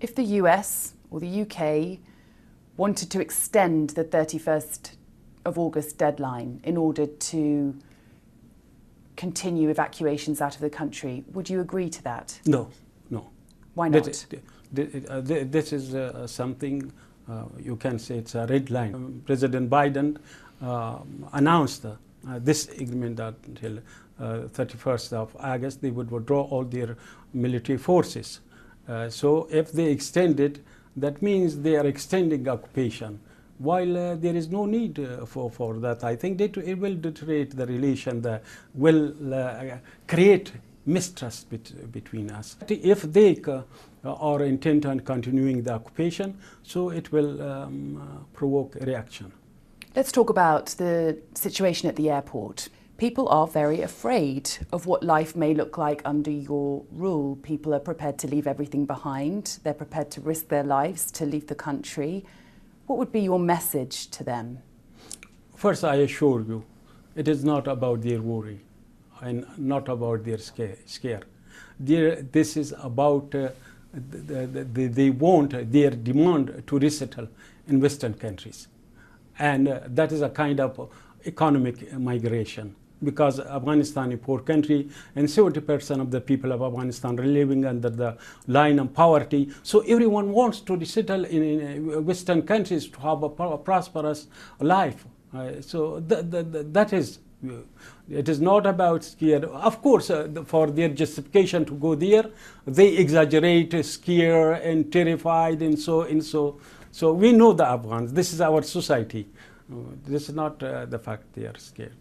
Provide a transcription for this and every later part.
If the US or the UK wanted to extend the 31st of August deadline in order to continue evacuations out of the country, would you agree to that? No, no. Why not? This is something, you can say it's a red line. President Biden announced this agreement that until 31st of August they would withdraw all their military forces. So if they extend it, that means they are extending occupation. While there is no need for that, I think it will deteriorate the relation, will create mistrust between us. If they are intent on continuing the occupation, so it will provoke a reaction. Let's talk about the situation at the airport. People are very afraid of what life may look like under your rule. People are prepared to leave everything behind. They're prepared to risk their lives to leave the country. What would be your message to them? First, I assure you, it is not about their worry and not about their scare. This is about they want their demand to resettle in Western countries. And that is a kind of economic migration, because Afghanistan is a poor country and 70% of the people of Afghanistan are living under the line of poverty. So everyone wants to resettle in Western countries to have a prosperous life. So that is, it is not about scare. Of course, for their justification to go there, they exaggerate, scare and terrified and so. So we know the Afghans. This is our society. This is not the fact they are scared.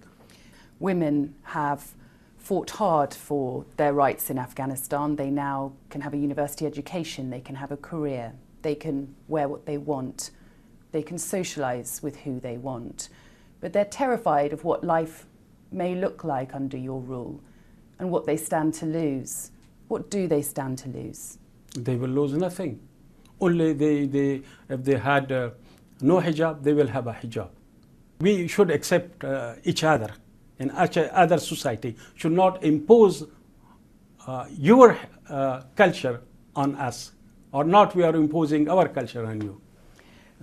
Women have fought hard for their rights in Afghanistan. They now can have a university education, they can have a career, they can wear what they want, they can socialise with who they want. But they're terrified of what life may look like under your rule and what they stand to lose. What do they stand to lose? They will lose nothing. Only if they had no hijab, they will have a hijab. We should accept each other, and other society should not impose your culture on us, or not we are imposing our culture on you.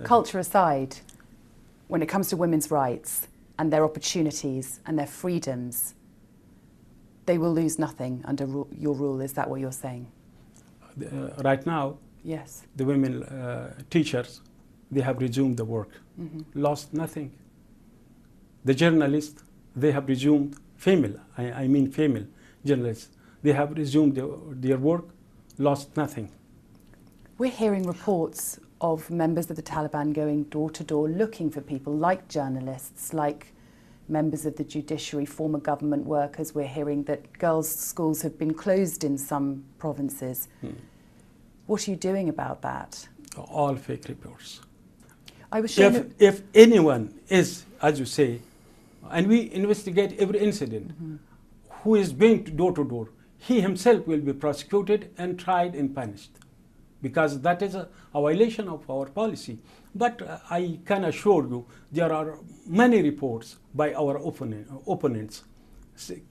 Culture aside, when it comes to women's rights and their opportunities and their freedoms, they will lose nothing under your rule. Is that what you're saying? Right now, yes. The women teachers, they have resumed the work, lost nothing. The journalists, they have resumed, female journalists, they have resumed their work, lost nothing. We're hearing reports of members of the Taliban going door to door looking for people like journalists, like members of the judiciary, former government workers. We're hearing that girls' schools have been closed in some provinces. What are you doing about that? All fake reports. I was shown if anyone is, as you say, and we investigate every incident, who is going door to door, he himself will be prosecuted and tried and punished, because that is a violation of our policy. But I can assure you, there are many reports by our opponents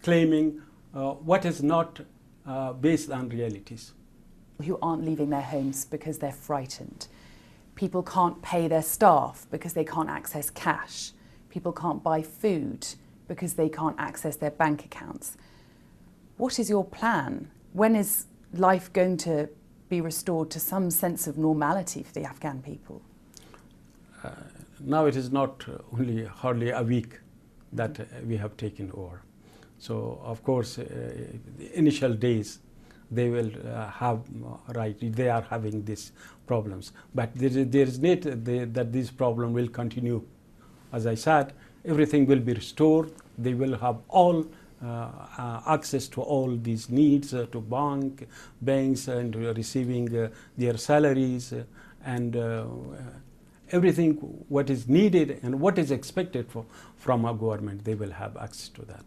claiming what is not based on realities. Who aren't leaving their homes because they're frightened. People can't pay their staff because they can't access cash. People can't buy food because they can't access their bank accounts. What is your plan? When is life going to be restored to some sense of normality for the Afghan people? Now it is not only hardly a week that we have taken over. So of course, the initial days, they will have, they are having these problems. But there is need that this problem will continue. As I said, everything will be restored. They will have all access to all these needs, to banks and receiving their salaries and everything what is needed and what is expected from our government, they will have access to that.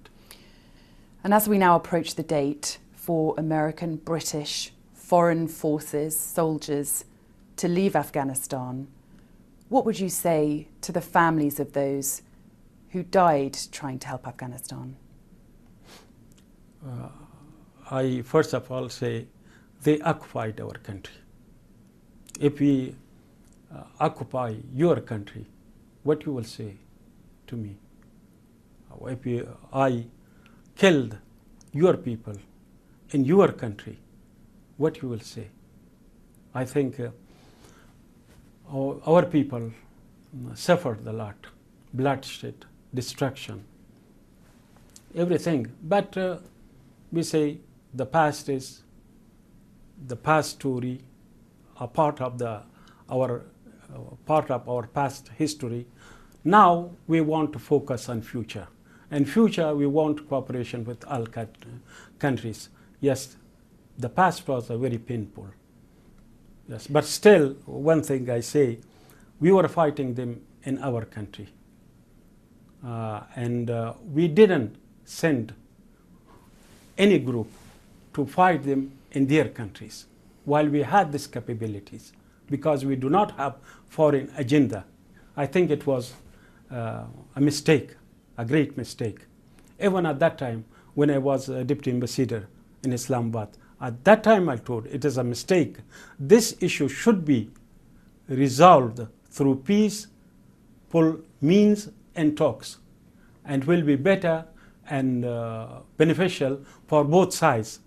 And as we now approach the date for American, British, foreign forces, soldiers to leave Afghanistan, what would you say to the families of those who died trying to help Afghanistan? I first of all say they occupied our country. if we occupy your country, what you will say to me? If I killed your people in your country, what you will say? I think our people suffered a lot, bloodshed, destruction, everything. But we say the past is the past story, a part of our past history. Now we want to focus on future. In future, we want cooperation with all countries. Yes, the past was very painful. Yes, but still, one thing I say, we were fighting them in our country. And we didn't send any group to fight them in their countries while we had these capabilities, because we do not have foreign agenda. I think it was a mistake, a great mistake. Even at that time, when I was a deputy ambassador in Islamabad, at that time I told it is a mistake. This issue should be resolved through peaceful means and talks, and will be better and beneficial for both sides.